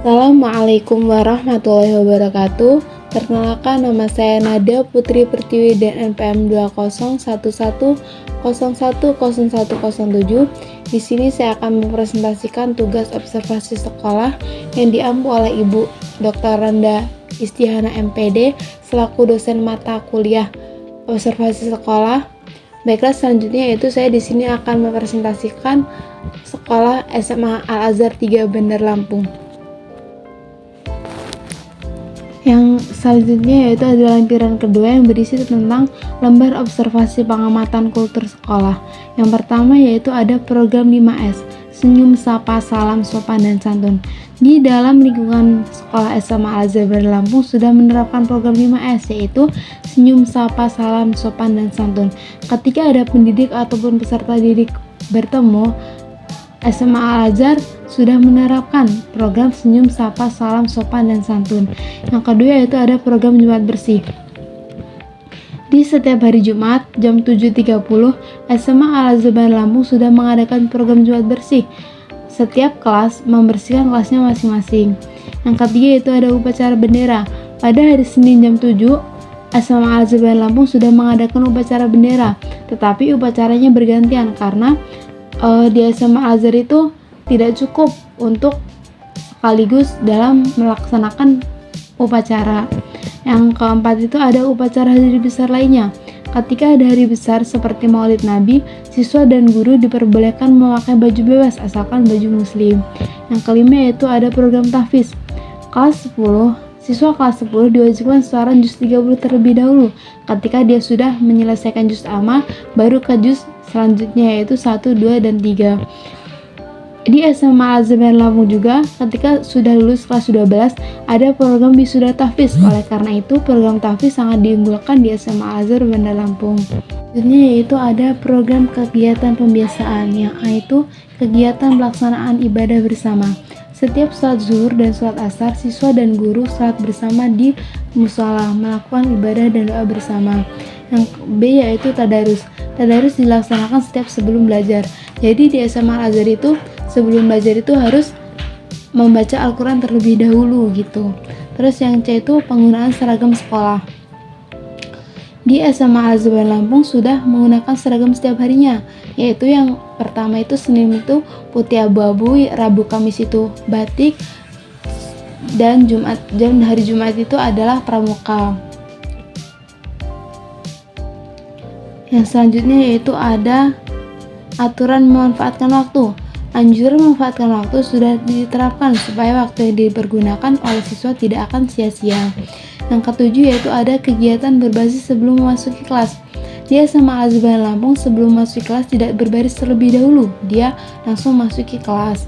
Assalamualaikum warahmatullahi wabarakatuh. Perkenalkan, nama saya Nada Putri Pertiwi dan NPM 2011010107. Di sini saya akan mempresentasikan tugas observasi sekolah yang diampu oleh Ibu Dr. Randa Istihana MPD selaku dosen mata kuliah observasi sekolah. Baiklah, selanjutnya yaitu saya di sini akan mempresentasikan sekolah SMA Al Azhar 3 Bandar Lampung. Yang selanjutnya yaitu adalah lampiran kedua yang berisi tentang lembar observasi pengamatan kultur sekolah. Yang pertama yaitu ada program 5S, senyum, sapa, salam, sopan, dan santun. Di dalam lingkungan sekolah SMA Al Azhar Bandar Lampung sudah menerapkan program 5S, yaitu senyum, sapa, salam, sopan, dan santun. Ketika ada pendidik ataupun peserta didik bertemu, SMA Al Azhar sudah menerapkan program senyum, sapa, salam, sopan, dan santun. Yang kedua yaitu ada program Jumat Bersih. Di setiap hari Jumat jam 7.30, SMA Al Azhar Bandar Lampung sudah mengadakan program Jumat Bersih. Setiap kelas membersihkan kelasnya masing-masing. Yang ketiga yaitu ada upacara bendera. Pada hari Senin jam 7, SMA Al Azhar Bandar Lampung sudah mengadakan upacara bendera, tetapi upacaranya bergantian karena di SMA Al Azhar itu tidak cukup untuk sekaligus dalam melaksanakan upacara. Yang keempat itu ada upacara hari besar lainnya. Ketika ada hari besar seperti Maulid Nabi, siswa dan guru diperbolehkan memakai baju bebas asalkan baju muslim. Yang kelima yaitu ada program tahfiz. Kelas 10, siswa kelas 10 diwajibkan setoran juz 30 terlebih dahulu. Ketika dia sudah menyelesaikan juz amma, baru ke juz selanjutnya yaitu 1, 2, dan 3. Di SMA Al Azhar Bandar Lampung juga ketika sudah lulus kelas 12 ada program wisuda tahfiz. Oleh karena itu program tahfiz sangat diunggulkan di SMA Al Azhar Bandar Lampung. Selanjutnya yaitu ada program kegiatan pembiasaan, yang yaitu kegiatan pelaksanaan ibadah bersama. Setiap sholat zuhur dan sholat asar, siswa dan guru sholat bersama di musola, melakukan ibadah dan doa bersama. Yang B yaitu tadarus. Tadarus dilaksanakan setiap sebelum belajar. Jadi di SMA Al Azhar itu sebelum belajar itu harus membaca Al-Quran terlebih dahulu gitu. Terus yang C itu penggunaan seragam sekolah. Di SMA Al Azhar Bandar Lampung sudah menggunakan seragam setiap harinya, yaitu yang pertama itu Senin itu putih abu-abu, Rabu Kamis itu batik, dan hari Jumat itu adalah pramuka. Yang selanjutnya yaitu ada aturan memanfaatkan waktu. Anjuran memanfaatkan waktu sudah diterapkan supaya waktu yang dipergunakan oleh siswa tidak akan sia-sia. Yang ketujuh yaitu ada kegiatan berbaris sebelum memasuki kelas. Dia sama Al Azhar Bandar Lampung sebelum masuk kelas tidak berbaris terlebih dahulu, dia langsung masuki kelas.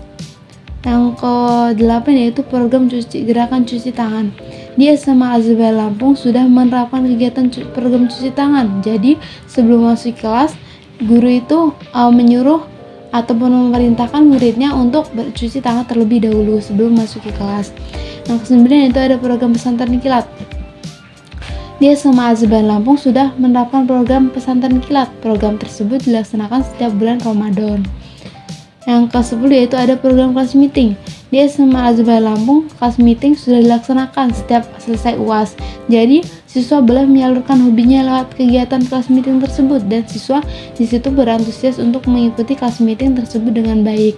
Yang ke-8 yaitu program gerakan cuci tangan. Dia sama Al Azhar Bandar Lampung sudah menerapkan kegiatan program cuci tangan. Jadi sebelum masuk kelas, guru itu menyuruh ataupun memerintahkan muridnya untuk bercuci tangan terlebih dahulu sebelum masuk ke kelas. Yang ke-9 itu ada program pesantren kilat. Dia sama Al Azhar Bandar Lampung sudah menerapkan program pesantren kilat. Program tersebut dilaksanakan setiap bulan Ramadan. Yang ke-10 yaitu ada program kelas meeting. Dia sama Al Azhar Bandar Lampung, kelas meeting sudah dilaksanakan setiap selesai UAS. Jadi siswa boleh menyalurkan hobinya lewat kegiatan kelas meeting tersebut, dan siswa di situ berantusias untuk mengikuti kelas meeting tersebut dengan baik.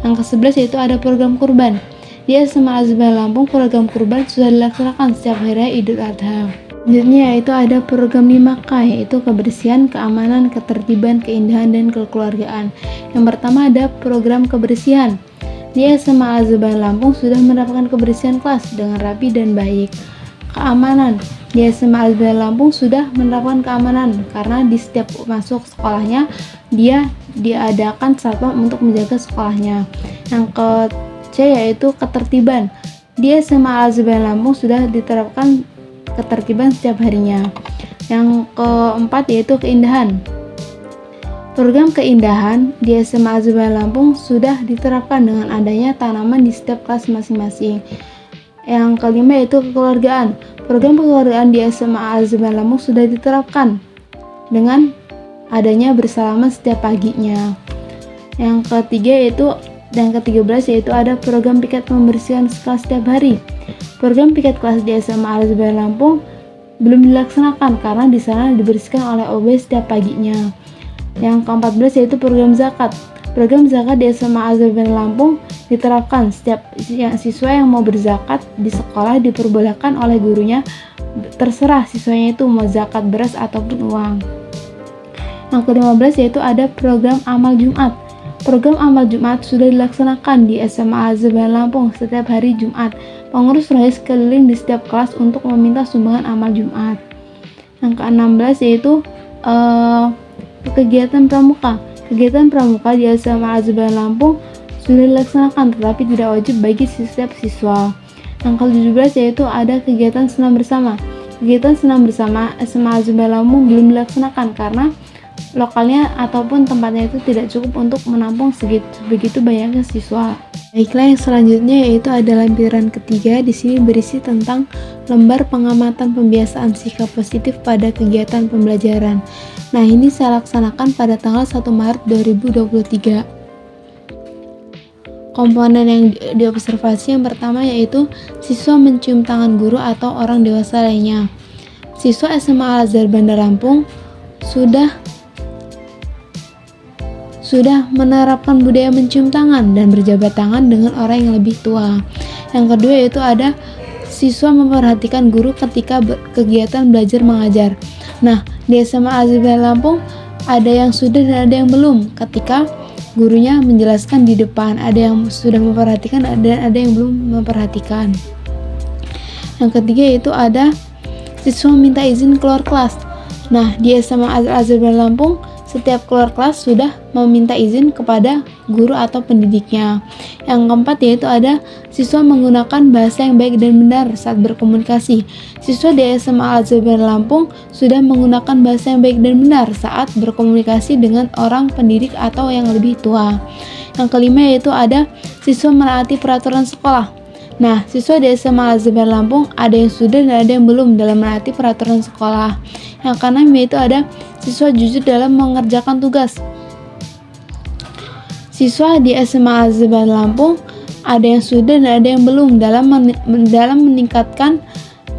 Yang ke-11 yaitu ada program kurban. Dia sama Al Azhar Bandar Lampung, program kurban sudah dilaksanakan setiap hari Idul Adha. Selanjutnya yaitu ada program 5K, yaitu kebersihan, keamanan, ketertiban, keindahan, dan kekeluargaan. Yang pertama ada program kebersihan. Di SMA Al Azhar Bandar Lampung sudah mendapatkan kebersihan kelas dengan rapi dan baik. Keamanan. Di SMA Al Azhar Bandar Lampung sudah menerapkan keamanan karena di setiap masuk sekolahnya dia diadakan satpam untuk menjaga sekolahnya. Yang ke-C yaitu ketertiban. Di SMA Al Azhar Bandar Lampung sudah diterapkan ketertiban setiap harinya. Yang keempat yaitu keindahan. Program keindahan di SMA Al Azhar Bandar Lampung sudah diterapkan dengan adanya tanaman di setiap kelas masing-masing. Yang kelima yaitu kekeluargaan. Program kekeluargaan di SMA Al Azhar Bandar Lampung sudah diterapkan dengan adanya bersalaman setiap paginya. Yang ketiga yaitu Dan ke-13 yaitu ada program piket pembersihan kelas setiap hari. Program piket kelas di SMA Al-Zubair Lampung belum dilaksanakan karena di sana dibersihkan oleh OB setiap paginya. Yang ke-14 yaitu program zakat. Program zakat di SMA Al-Zubair Lampung diterapkan. Setiap siswa yang mau berzakat di sekolah diperbolehkan oleh gurunya, terserah siswanya itu mau zakat beras ataupun uang. Yang ke-15 yaitu ada program amal Jumat. Program amal Jumat sudah dilaksanakan di SMA Al-Zubair Lampung setiap hari Jumat. Pengurus rohis keliling di setiap kelas untuk meminta sumbangan amal Jumat. Yang ke-16 yaitu kegiatan pramuka. Kegiatan pramuka di SMA Al-Zubair Lampung sudah dilaksanakan tetapi tidak wajib bagi setiap siswa. Yang ke-17 yaitu ada kegiatan senam bersama. Kegiatan senam bersama SMA Al-Zubair Lampung belum dilaksanakan karena lokalnya ataupun tempatnya itu tidak cukup untuk menampung begitu banyaknya siswa. Baiklah, yang selanjutnya yaitu ada lampiran ketiga. Di sini berisi tentang lembar pengamatan pembiasaan sikap positif pada kegiatan pembelajaran. Nah, ini saya laksanakan pada tanggal 1 Maret 2023. Komponen yang diobservasi yang pertama yaitu siswa mencium tangan guru atau orang dewasa lainnya. Siswa SMA Al-Azhar Bandar Lampung sudah menerapkan budaya mencium tangan dan berjabat tangan dengan orang yang lebih tua. Yang kedua yaitu ada siswa memperhatikan guru ketika kegiatan belajar mengajar. Nah, di SMA Al-Zubair Lampung ada yang sudah dan ada yang belum. Ketika gurunya menjelaskan di depan, ada yang sudah memperhatikan dan ada yang belum memperhatikan. Yang ketiga yaitu ada siswa minta izin keluar kelas. Nah, di SMA Al-Zubair Lampung setiap keluar kelas sudah meminta izin kepada guru atau pendidiknya. Yang keempat yaitu ada siswa menggunakan bahasa yang baik dan benar saat berkomunikasi. Siswa di SMA Al-Zubair Lampung sudah menggunakan bahasa yang baik dan benar saat berkomunikasi dengan orang pendidik atau yang lebih tua. Yang kelima yaitu ada siswa menaati peraturan sekolah. Nah, siswa di SMA Al-Zubair Lampung ada yang sudah dan ada yang belum dalam menaati peraturan sekolah. Yang keenam yaitu ada siswa jujur dalam mengerjakan tugas. Siswa di SMA Al-Zubair Lampung ada yang sudah dan ada yang belum dalam meningkatkan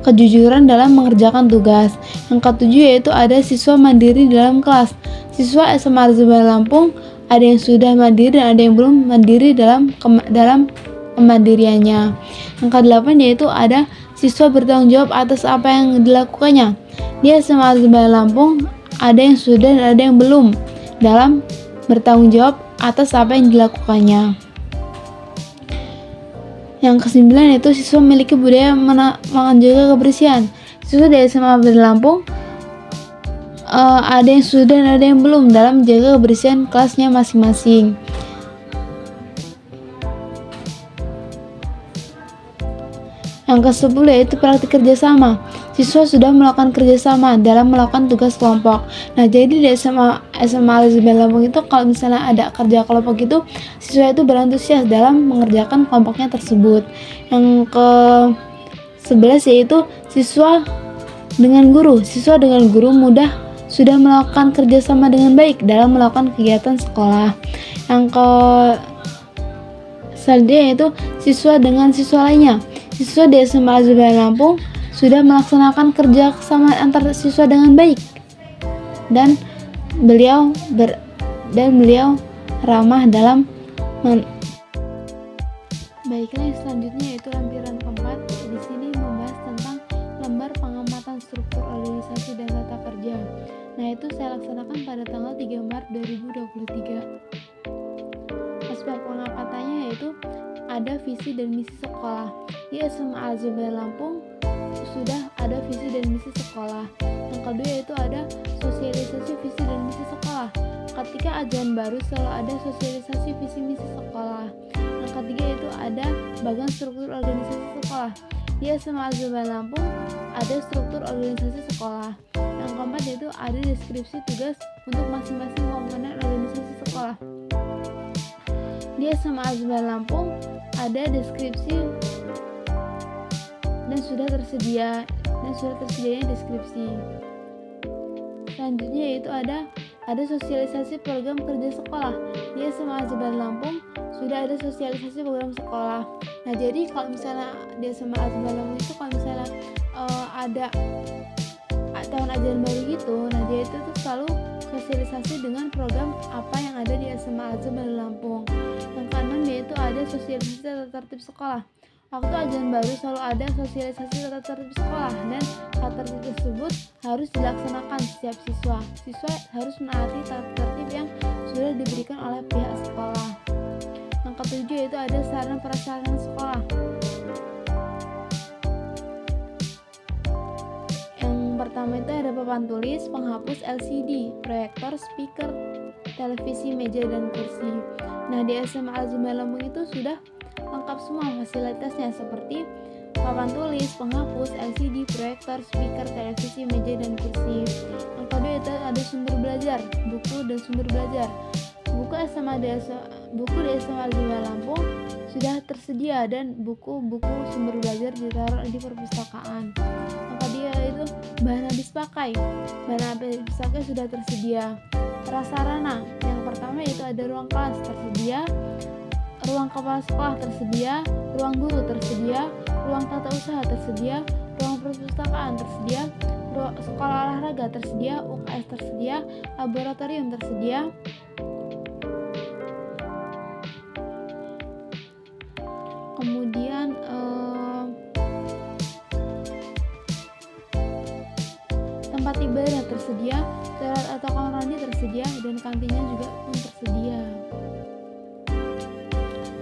kejujuran dalam mengerjakan tugas. Yang ketujuh yaitu ada siswa mandiri dalam kelas. Siswa SMA Al-Zubair Lampung ada yang sudah mandiri dan ada yang belum mandiri dalam kemandiriannya. Yang ke-8 yaitu ada siswa bertanggung jawab atas apa yang dilakukannya. Di SMA Al-Zubair Lampung ada yang sudah dan ada yang belum dalam bertanggung jawab atas apa yang dilakukannya. Yang ke-9 yaitu siswa memiliki budaya menjaga kebersihan. Siswa di SMA Al-Zubair Lampung ada yang sudah dan ada yang belum dalam menjaga kebersihan kelasnya masing-masing. Yang ke-10 yaitu praktik kerjasama. Siswa sudah melakukan kerjasama dalam melakukan tugas kelompok. Nah, jadi di SMA Al-Zubair Lampung itu kalau misalnya ada kerja kelompok itu, siswa itu berantusias dalam mengerjakan kelompoknya tersebut. Yang ke-11 yaitu siswa dengan guru. Siswa dengan guru sudah melakukan kerjasama dengan baik dalam melakukan kegiatan sekolah. Yang selanjutnya yaitu siswa dengan siswa lainnya. Siswa di SMA Al-Zubair Lampung sudah melaksanakan kerja sama antar siswa dengan baik dan beliau ramah dalam Baiklah, yang selanjutnya yaitu lampiran keempat. Di sini membahas tentang lembar pengamatan struktur organisasi dan tata kerja. Nah, itu saya laksanakan pada tanggal 3 Maret 2023. Aspek pengamatannya yaitu ada visi dan misi sekolah. Di SMA Al-Zubair Lampung sudah ada visi dan misi sekolah. Yang kedua yaitu ada sosialisasi visi dan misi sekolah. Ketika ajaran baru selalu ada sosialisasi visi misi sekolah. Yang ketiga yaitu ada bagian struktur organisasi sekolah. Di SMA Al-Zubair Lampung ada struktur organisasi sekolah. Yang keempat yaitu ada deskripsi tugas untuk masing-masing komponen organisasi sekolah. Di SMA Al-Zubair Lampung ada deskripsi dan sudah tersedianya deskripsi. Selanjutnya yaitu ada sosialisasi program kerja sekolah. Di SMA Al-Zubair Lampung sudah ada sosialisasi program sekolah. Nah, jadi kalau misalnya di SMA Azumah Lampung itu kalau misalnya ada tahun ajaran baru gitu, nah dia itu tuh selalu sosialisasi dengan program apa yang ada di SMA Azumah Lampung. Yang keenam yaitu ada sosialisasi tata tertib sekolah. Waktu ajaran baru selalu ada sosialisasi tata tertib sekolah, dan tata tertib tersebut harus dilaksanakan setiap siswa. Siswa harus menaati tata tertib yang sudah diberikan oleh pihak sekolah. Yang ketujuh yaitu ada sarana prasarana sekolah. Yang pertama itu ada papan tulis, penghapus LCD, proyektor, speaker, televisi, meja, dan kursi. Nah, di SMA Azumah Lampung itu sudah lengkap semua fasilitasnya seperti papan tulis, penghapus, LCD, proyektor, speaker, televisi, meja, dan kursi. Yang kedua itu ada sumber belajar, buku dan sumber belajar. Buku di SMA Azumah Lampung sudah tersedia, dan buku-buku sumber belajar ditaruh di perpustakaan. Yang kedua itu bahan habis pakai. Bahan habis pakai sudah tersedia. Prasarana, yang pertama yaitu ada ruang kelas tersedia, ruang kepala sekolah tersedia, ruang guru tersedia, ruang tata usaha tersedia, ruang perpustakaan tersedia, sekolah olahraga tersedia, UKS tersedia, laboratorium tersedia. Kemudian tempat ibadah tersedia, toilet atau kamar mandi tersedia, dan kantinnya juga pun tersedia.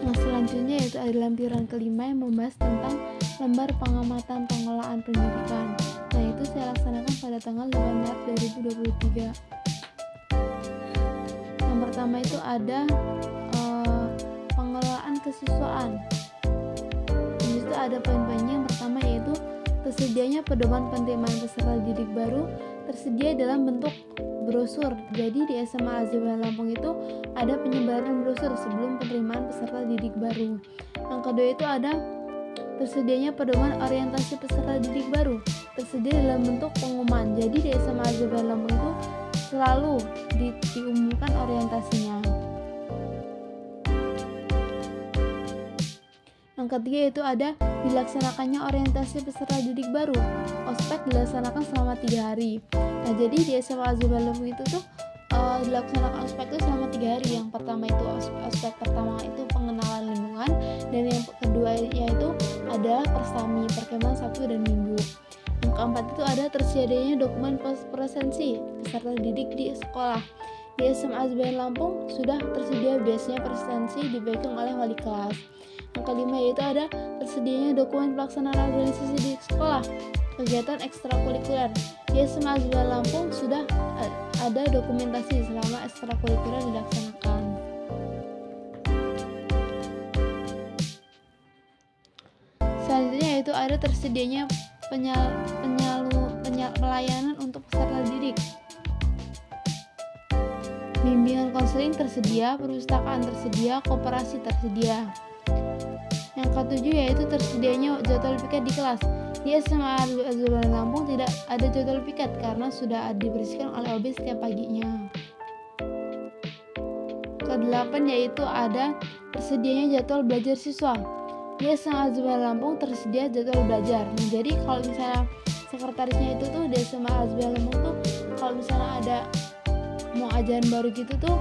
Nah, selanjutnya yaitu ada lampiran kelima yang membahas tentang lembar pengamatan pengelolaan pendidikan. Nah, itu saya laksanakan pada tanggal 8 Maret 2023. Yang pertama itu ada pengelolaan kesiswaan. Di situ ada poin-poinnya. Yang pertama yaitu tersedianya pedoman penerimaan peserta didik baru tersedia dalam bentuk brosur. Jadi di SMA Azumah Lampung itu ada penyebaran brosur sebelum penerimaan peserta didik baru. Yang kedua itu ada tersedianya pedoman orientasi peserta didik baru tersedia dalam bentuk pengumuman. Jadi di SMA Azumah Lampung itu selalu diumumkan orientasinya. Yang ketiga itu ada dilaksanakannya orientasi peserta didik baru. Ospek dilaksanakan selama 3 hari. Nah, jadi di SMA Azumah Lampung itu tuh dilaksanakan ospek itu selama 3 hari. Yang pertama itu ospek pertama itu pengenalan lingkungan, dan yang kedua yaitu adalah persami, perkemahan Sabtu dan Minggu. Yang keempat itu ada tersedianya dokumen presensi peserta didik di sekolah. Di SMA Azumah Lampung sudah tersedia biasanya presensi dipegang oleh wali kelas. Yang kelima yaitu ada tersedianya dokumen pelaksanaan organisasi di sekolah, kegiatan ekstrakurikuler. Di SMA Azumah Lampung sudah ada dokumentasi selama ekstrakurikuler dilaksanakan. Selanjutnya yaitu ada tersedianya pelayanan untuk peserta didik. Bimbingan konseling tersedia, perpustakaan tersedia, koperasi tersedia. Yang ketujuh yaitu tersedianya jadwal piket di kelas. Di SMA Azumah Lampung tidak ada jadwal piket karena sudah dibersihkan oleh OB setiap paginya. Kedelapan yaitu ada tersedianya jadwal belajar siswa. Di SMA Azumah Lampung tersedia jadwal belajar. Nah, jadi kalau misalnya sekretarisnya itu tuh di SMA Azumah Lampung tuh kalau misalnya ada mau ajaran baru gitu tuh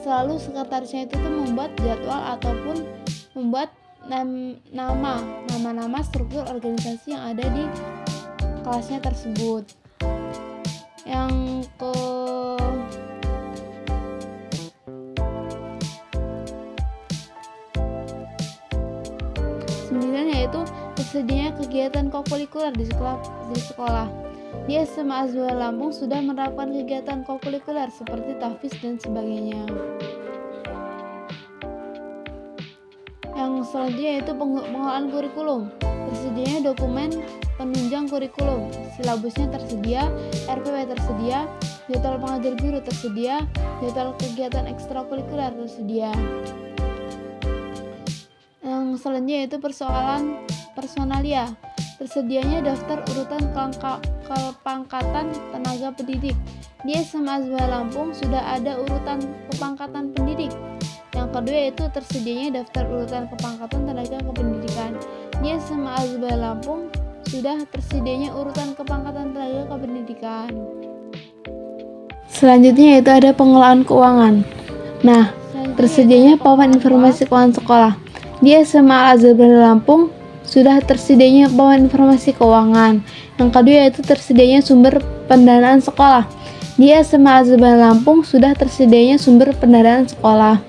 selalu sekretarisnya itu tuh membuat jadwal ataupun membuat nama struktur organisasi yang ada di kelasnya tersebut. Yang ke 9 yaitu tersedianya kegiatan kokurikuler di sekolah. Di SMA Azumah Lampung sudah menerapkan kegiatan kokurikuler seperti tahfiz dan sebagainya. Yang selanjutnya yaitu pengelolaan kurikulum. Tersedianya dokumen penunjang kurikulum, silabusnya tersedia, RPW tersedia, jadwal pengajar guru tersedia, jadwal kegiatan ekstrakurikuler tersedia. Yang selanjutnya yaitu persoalan personalia. Tersedianya daftar urutan kepangkatan tenaga pendidik. Di SMA Azumah Lampung sudah ada urutan kepangkatan pendidik. Yang kedua yaitu tersedianya daftar urutan kepangkatan tenaga kependidikan. Di SMA Al-Zubair Lampung sudah tersedianya urutan kepangkatan tenaga kependidikan. Selanjutnya yaitu ada pengelolaan keuangan. Nah, tersedianya papan informasi keuangan sekolah. Di SMA Al-Zubair Lampung sudah tersedianya papan informasi keuangan. Yang kedua yaitu tersedianya sumber pendanaan sekolah. Di SMA Al-Zubair Lampung sudah tersedianya sumber pendanaan sekolah.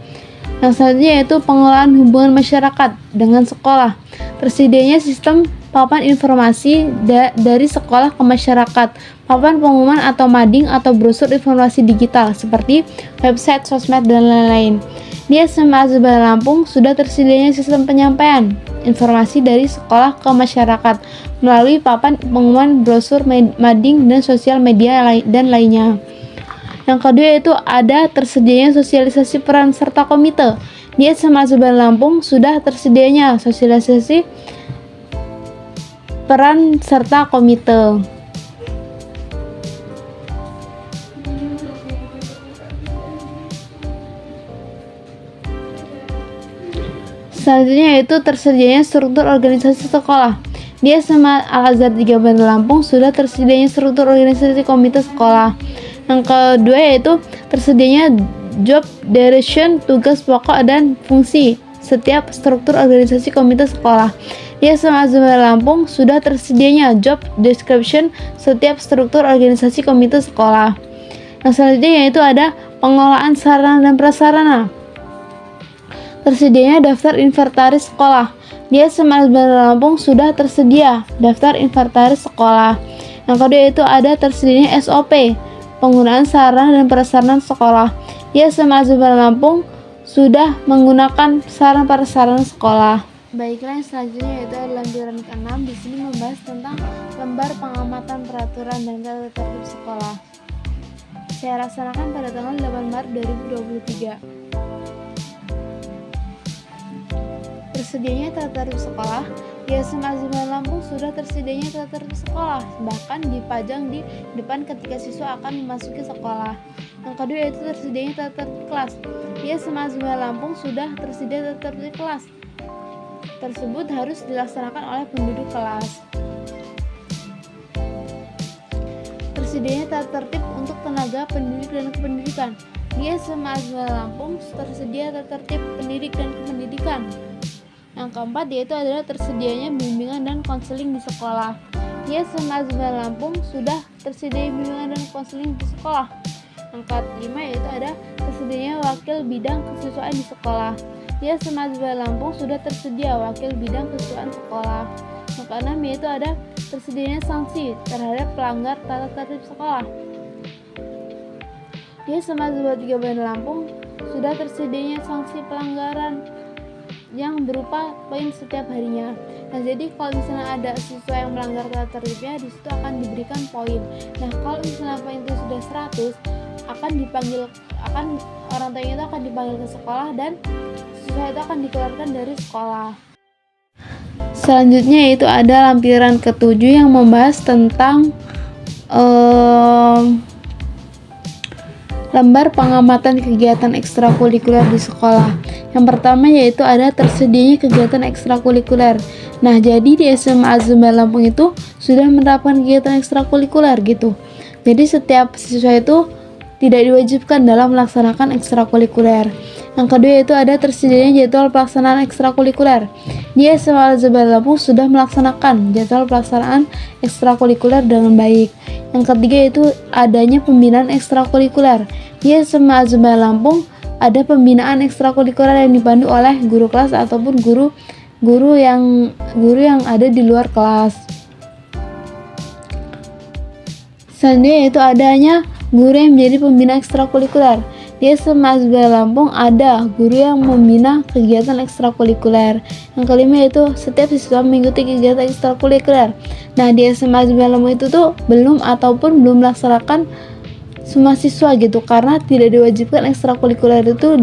Yang selanjutnya yaitu pengelolaan hubungan masyarakat dengan sekolah. Tersedianya sistem papan informasi dari sekolah ke masyarakat, papan pengumuman atau mading atau brosur informasi digital seperti website, sosmed, dan lain-lain. Di SMA Al-Zubair Lampung sudah tersedianya sistem penyampaian informasi dari sekolah ke masyarakat melalui papan pengumuman, brosur, mading, dan sosial media dan lainnya. Yang kedua yaitu ada tersedianya sosialisasi peran serta komite. Di SMA Al-Zubair Lampung sudah tersedianya sosialisasi peran serta komite. Selanjutnya yaitu tersedianya struktur organisasi sekolah. Di SMA Al-Azhar 3 Bandar Lampung sudah tersedianya struktur organisasi komite sekolah. Yang kedua yaitu tersedianya job description, tugas pokok dan fungsi setiap struktur organisasi komite sekolah. Di SMA Al-Zubair Lampung sudah tersedianya job description setiap struktur organisasi komite sekolah. Yang selanjutnya yaitu ada pengelolaan sarana dan prasarana. Tersedianya daftar inventaris sekolah. Di SMA Al-Zubair Lampung sudah tersedia daftar inventaris sekolah. Yang kedua yaitu ada tersedianya SOP, penggunaan sarana dan prasarana sekolah. Di SMA Al-Zubair Lampung sudah menggunakan sarana prasarana sekolah. Baiklah, yang selanjutnya yaitu lampiran ke-6. Di sini membahas tentang lembar pengamatan peraturan dan tata tertib sekolah. Saya laksanakan pada tanggal 8 Maret 2023. Tersedianya tata tertib sekolah. Di SMA Al-Zubair Lampung sudah tersedianya tata tertib sekolah, bahkan dipajang di depan ketika siswa akan memasuki sekolah. Yang kedua yaitu tersedianya tata tertib kelas. Di SMA Al-Zubair Lampung sudah tersedia tata tertib kelas. Tersebut harus dilaksanakan oleh penduduk kelas. Tersedianya tata tertib untuk tenaga pendidik dan kependidikan. Di SMA Al-Zubair Lampung tersedia tata tertib pendidik dan kependidikan. Yang keempat yaitu adalah tersedianya bimbingan dan konseling di sekolah. Di SMA Al-Zubair Lampung sudah tersedia bimbingan dan konseling di sekolah. Yang kelima yaitu ada tersedianya wakil bidang kesiswaan di sekolah. Di SMA Al-Zubair Lampung sudah tersedia wakil bidang kesiswaan sekolah. Yang keenam yaitu ada tersedianya sanksi terhadap pelanggar tata tertib sekolah. Di SMA Al-Zubair 3 Bandar Lampung sudah tersedianya sanksi pelanggaran yang berupa poin setiap harinya. Nah, jadi kalau misalnya ada siswa yang melanggar tata tertibnya, di situ akan diberikan poin. Nah, kalau misalnya poin itu sudah 100, orang tuanya itu akan dipanggil ke sekolah dan siswa itu akan dikeluarkan dari sekolah. Selanjutnya yaitu ada lampiran ke-7 yang membahas tentang lembar pengamatan kegiatan ekstrakurikuler di sekolah. Yang pertama yaitu ada tersedianya kegiatan ekstrakurikuler. Nah, jadi di SMA Al-Zubair Lampung itu sudah menerapkan kegiatan ekstrakurikuler gitu. Jadi setiap siswa itu tidak diwajibkan dalam melaksanakan ekstrakurikuler. Yang kedua yaitu ada tersedianya jadwal pelaksanaan ekstrakurikuler. Di SMA Al-Zubair Lampung sudah melaksanakan jadwal pelaksanaan ekstrakurikuler dengan baik. Yang ketiga yaitu adanya pembinaan ekstrakurikuler. Di SMA Al-Zubair Lampung ada pembinaan ekstrakurikuler yang dipandu oleh guru kelas ataupun guru yang ada di luar kelas. Selanjutnya yaitu adanya guru yang menjadi pembina ekstrakurikuler. Di SMA Al-Zubair Lampung ada guru yang membina kegiatan ekstrakurikuler. Yang kelima yaitu setiap siswa mengikuti kegiatan ekstrakurikuler. Nah, di SMA Al-Zubair Lampung itu tuh belum melaksanakan semua siswa gitu, karena tidak diwajibkan ekstrakurikuler itu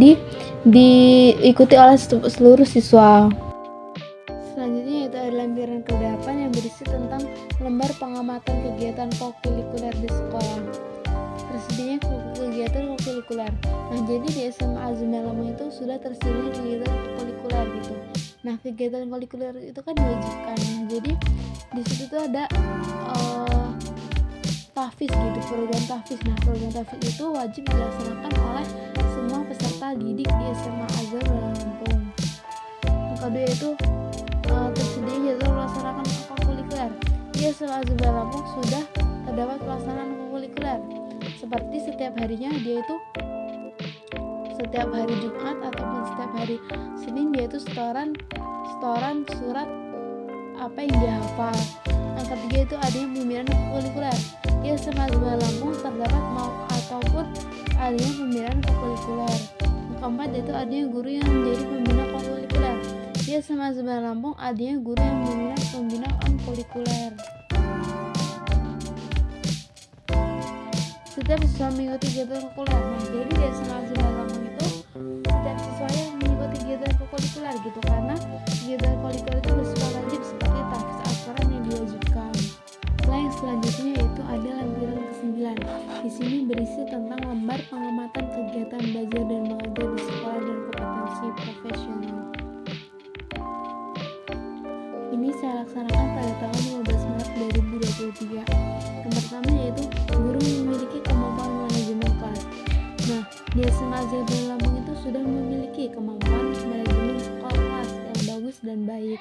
diikuti oleh seluruh siswa. Selanjutnya yaitu ada lampiran ke-8 yang berisi tentang lembar pengamatan kegiatan kokurikuler di sekolah. tersedianya kegiatan kurikuler. Nah, jadi di SMA Azumaya Lampung itu sudah tersedia kegiatan kurikuler gitu. Nah, kegiatan kurikuler itu kan diwajibkan. Jadi di situ tuh ada tahfiz gitu, program tahfiz. Nah, program tahfiz itu wajib dilaksanakan oleh semua peserta didik di SMA Azumaya Lampung. Yang kedua itu tersedia jadwal melaksanakan kurikuler. Di SMA Azumaya Lampung sudah terdapat pelaksanaan kurikuler seperti setiap harinya, dia itu setiap hari Jumat ataupun setiap hari Senin dia itu setoran surat apa yang dia hafal. Yang ketiga itu adanya pembinaan kurikuler. Di SMA Azumaya Lampung terdapat ataupun adanya pembinaan kurikuler. Yang keempat itu adanya guru yang menjadi pembina kurikuler. Di SMA Azumaya Lampung adanya guru yang pembinaan kurikuler. Setiap siswa mengikuti kegiatan kurikuler. Nah, jadi di SMA Azumaya Lampung itu setiap siswa yang mengikuti kegiatan kurikuler gitu, karena kegiatan kurikuler itu bersifat wajib seperti tahfiz Al-Quran yang diwajibkan. Yang selanjutnya yaitu ada lampiran ke-9. Di sini berisi tentang lembar pengamatan kegiatan belajar dan mengajar di sekolah dan kompetensi profesional. Ini saya laksanakan pada tanggal 15 Maret 2023. Yang pertama yaitu guru memiliki kemampuan manajemen kelas. Nah, di SMA Azumaya Lampung itu sudah memiliki kemampuan manajemen kelas yang bagus dan baik.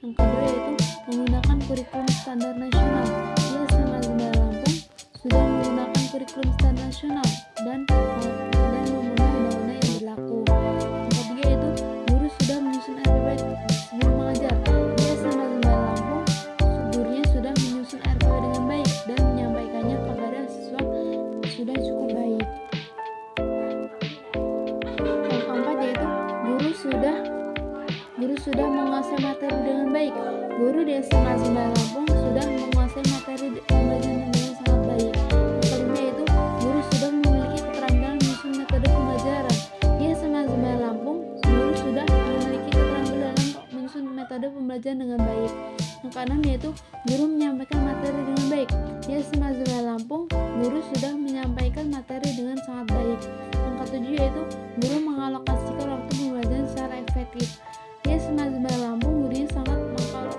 Yang kedua yaitu menggunakan kurikulum standar nasional. Di SMA Azumaya Lampung sudah menggunakan kurikulum standar nasional dan memenuhi undang-undang yang berlaku. Yang ketiga yaitu guru sudah menyusun RPP sebelum mengajar. Di SMA Azumaya Lampung gurunya sudah menyusun RPP dengan baik dan menyampaikannya kepada siswa sudah cukup baik. Yang keempat yaitu guru sudah menguasai materi dengan baik. Guru di SMA Azumaya Lampung sudah menguasai materi pembelajaran dengan sangat baik. Yang kelima yaitu guru sudah memiliki keterampilan menyusun metode pembelajaran. Di SMA Azumaya Lampung guru sudah memiliki keterampilan dalam menyusun metode pembelajaran dengan baik. Yang keenam yaitu guru menyampaikan materi dengan baik. Di SMA Azumaya Lampung guru sudah menyampaikan materi dengan sangat baik. Yang ketujuh yaitu guru mengalokasikan waktu pembelajaran secara efektif. Di SMA Azumaya Lampung gurunya sangat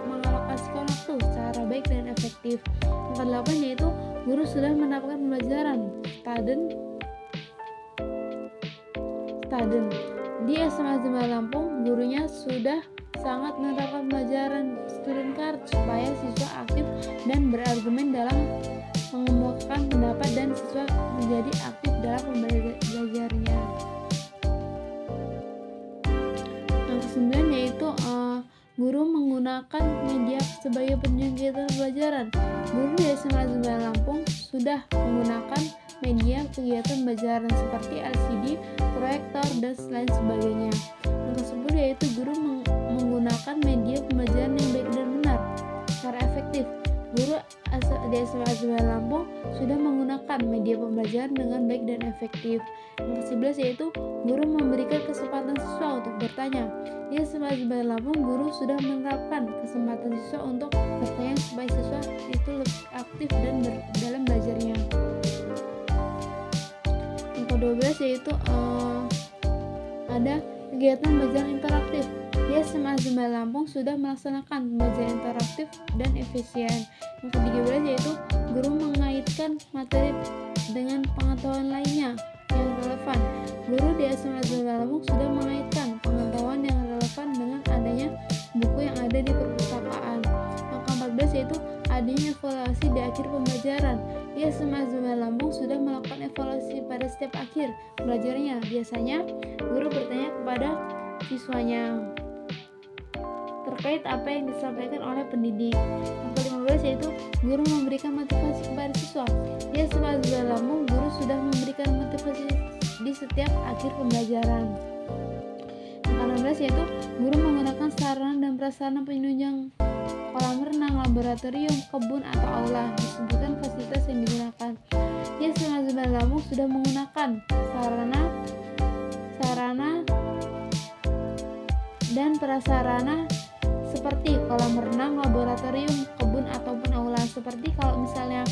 mengalokasikan waktu secara baik dan efektif. Yang kedelapan yaitu guru sudah mendapatkan pembelajaran Staden. Di SMA Azumaya Lampung gurunya sudah sangat menerapkan pembelajaran student card supaya siswa aktif dan berargumen dalam mengemukakan pendapat dan siswa menjadi aktif dalam belajarnya. Yang ke-9 yaitu guru menggunakan media sebagai penunjang kegiatan pembelajaran. Guru di SMA Azumaya Lampung sudah menggunakan media kegiatan pembelajaran seperti LCD, proyektor, dan lain sebagainya. Yang ke-10 yaitu guru menggunakan media pembelajaran yang baik dan benar secara efektif. Guru di SMA Azumaya Lampung sudah menggunakan media pembelajaran dengan baik dan efektif. Yang ke-11 yaitu guru memberikan kesempatan siswa untuk bertanya. Di SMA Azumaya Lampung guru sudah menerapkan kesempatan siswa untuk bertanya supaya siswa itu lebih aktif dan dalam belajarnya. Yang ke-12 yaitu ada kegiatan belajar interaktif. Di SMA Azumaya Lampung sudah melaksanakan pembelajaran interaktif dan efisien. Yang ke-13 yaitu guru mengaitkan materi dengan pengetahuan lainnya yang relevan. Guru di SMA Azumaya Lampung sudah mengaitkan pengetahuan yang relevan dengan adanya buku yang ada di perpustakaan. Yang ke-14 yaitu adanya evaluasi di akhir pembelajaran. Di SMA Azumaya Lampung sudah melakukan evaluasi pada setiap akhir belajarnya. Biasanya guru bertanya kepada siswanya terkait apa yang disampaikan oleh pendidik. Yang ke-15 yaitu guru memberikan motivasi kepada siswa. Di SMA Azumaya Lampung guru sudah memberikan motivasi di setiap akhir pembelajaran. Yang ke-16 yaitu guru menggunakan sarana dan prasarana penunjang kolam renang, laboratorium, kebun atau aula. Disebutkan fasilitas yang digunakan. Di SMA Azumaya Lampung sudah menggunakan sarana dan prasarana seperti kolam renang, laboratorium, kebun ataupun aula. Seperti kalau misalnya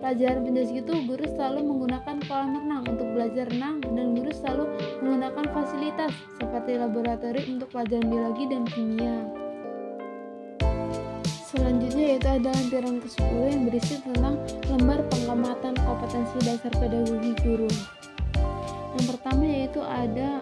pelajaran penjelasan itu guru selalu menggunakan kolam renang untuk belajar renang dan guru selalu menggunakan fasilitas seperti laboratorium untuk pelajaran biologi dan kimia. Selanjutnya yaitu ada lampiran ke-10 yang berisi tentang lembar pengamatan kompetensi dasar pedagogi guru. Yang pertama yaitu ada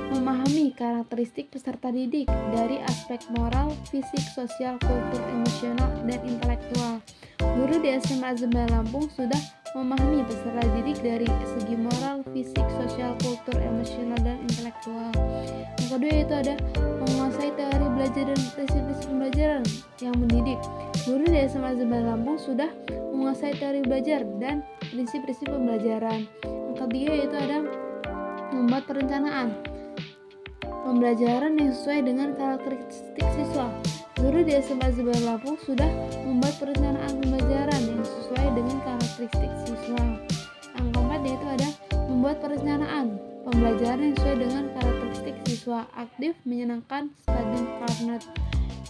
memahami karakteristik peserta didik dari aspek moral, fisik, sosial, kultur, emosional, dan intelektual. Guru di SMA Azemba Lampung sudah memahami peserta didik dari segi moral, fisik, sosial, kultur, emosional, dan intelektual. Yang kedua yaitu ada menguasai teori belajar dan prinsip-prinsip pembelajaran yang mendidik. Guru di SMA Azemba Lampung sudah menguasai teori belajar dan prinsip-prinsip pembelajaran. Yang ketiga yaitu ada membuat perencanaan pembelajaran yang sesuai dengan karakteristik siswa. Guru di SMA Azemba Lampung sudah membuat perencanaan pembelajaran yang sesuai dengan karakteristik siswa. Yang keempat yaitu ada membuat perencanaan pembelajaran yang sesuai dengan karakteristik siswa, aktif, menyenangkan, study partner.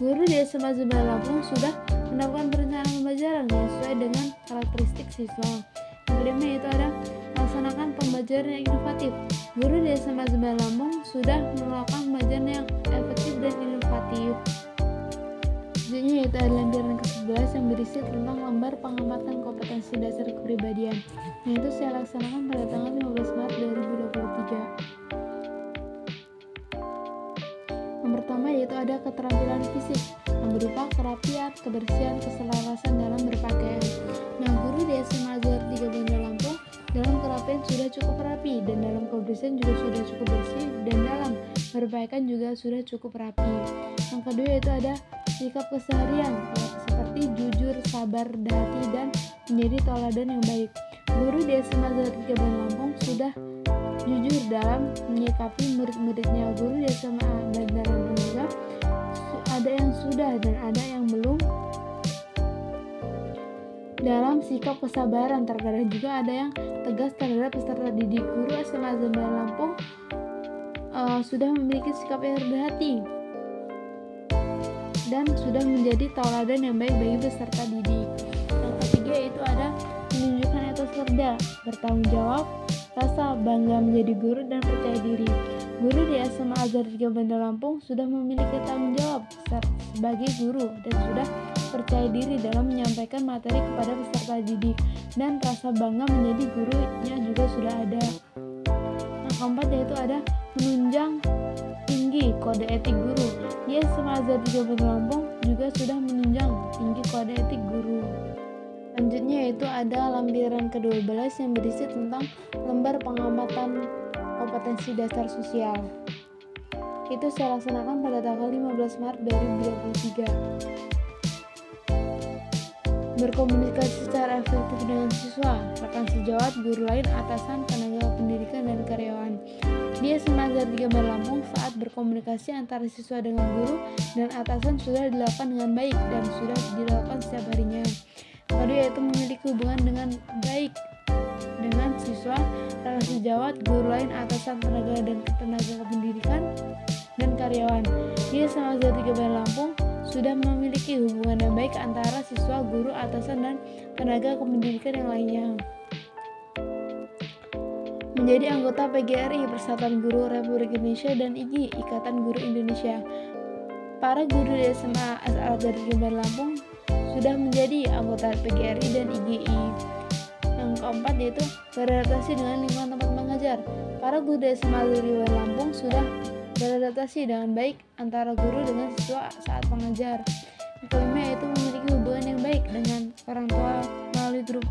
Guru di SMA Azemba Lampung sudah melakukan perencanaan pembelajaran yang sesuai dengan karakteristik siswa. Yang kelima yaitu ada melaksanakan pembelajaran yang inovatif. Guru di SMA Azemba Lampung sudah melakukan pembelajaran yang efektif dan inovatif. Selanjutnya yaitu ada lembaran ke-11 yang berisi tentang lembar pengamatan kompetensi dasar kepribadian, yang itu saya laksanakan pada tanggal 15 Maret 2023. Yang pertama yaitu ada keterampilan fisik yang berupa kerapian, kebersihan, keselarasan dalam berpakaian. Nah, guru di SMA Azhar 3 Bandar Lampung dalam kerapian sudah cukup rapi, dan dalam kebersihan juga sudah cukup bersih, dan dalam berpakaian juga sudah cukup rapi. Yang kedua yaitu ada sikap keseharian seperti jujur, sabar, hati, dan menjadi tauladan yang baik. Guru di SMA Azhar 3 Bandar Lampung sudah jujur dalam menyikapi murid-muridnya. Guru di SMA Bandar Lampung juga ada yang sudah dan ada yang belum dalam sikap kesabaran. Terkadang juga ada yang tegas terhadap peserta didik. Guru SMA Azemba Lampung sudah memiliki sikap yang rendah hati dan sudah menjadi tauladan yang baik bagi peserta didik. Yang ketiga yaitu ada menunjukkan etos kerja, bertanggung jawab, rasa bangga menjadi guru, dan percaya diri. Guru di SMA Azhar 3 Bandar Lampung sudah memiliki tanggung jawab sebagai guru dan sudah percaya diri dalam menyampaikan materi kepada peserta didik, dan rasa bangga menjadi gurunya juga sudah ada. Yang keempat yaitu ada menunjang tinggi kode etik guru. Di SMA Azhar 3 Bandar Lampung juga sudah menunjang tinggi kode etik guru. Selanjutnya yaitu ada lampiran ke-12 yang berisi tentang lembar pengamatan kompetensi dasar sosial. Itu saya laksanakan pada tanggal 15 Maret 2023. Berkomunikasi secara efektif dengan siswa, rekan sejawat, guru lain, atasan, tenaga pendidikan, dan karyawan. Di SMA Azhar 3 Bandar Lampung, saat berkomunikasi antara siswa dengan guru dan atasan sudah dilakukan dengan baik dan sudah dilakukan setiap harinya. Kedua yaitu memiliki hubungan dengan baik dengan siswa, rekan sejawat, guru lain, atasan, tenaga pendidikan, dan karyawan. Di SMA Azhar 3 Bandar Lampung sudah memiliki hubungan yang baik antara siswa, guru, atasan, dan tenaga kependidikan yang lainnya. Menjadi anggota PGRI, Persatuan Guru Republik Indonesia, dan IGI, Ikatan Guru Indonesia. Para guru di SMA Azhar 3 Bandar Lampung sudah menjadi anggota PGRI dan IGI. Yang keempat yaitu beradaptasi dengan lingkungan tempat mengajar. Para guru di SMA Azhar 3 Bandar Lampung sudah beradaptasi dengan baik antara guru dengan siswa saat mengajar. Yang kelima yaitu memiliki hubungan yang baik dengan orang tua melalui grup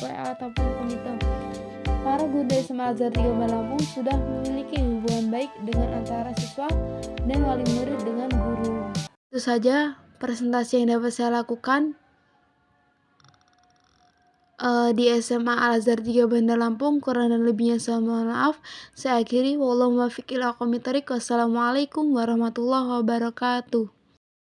PA ataupun komite. Para guru dari SMA Azhar 3 Bandar Lampung sudah memiliki hubungan baik dengan antara siswa dan wali murid dengan guru. Itu saja presentasi yang dapat saya lakukan di SMA Al-Azhar 3 Bandar Lampung. Kurang dan lebihnya saya mohon maaf. Saya akhiri. Wassalamualaikum warahmatullahi wabarakatuh.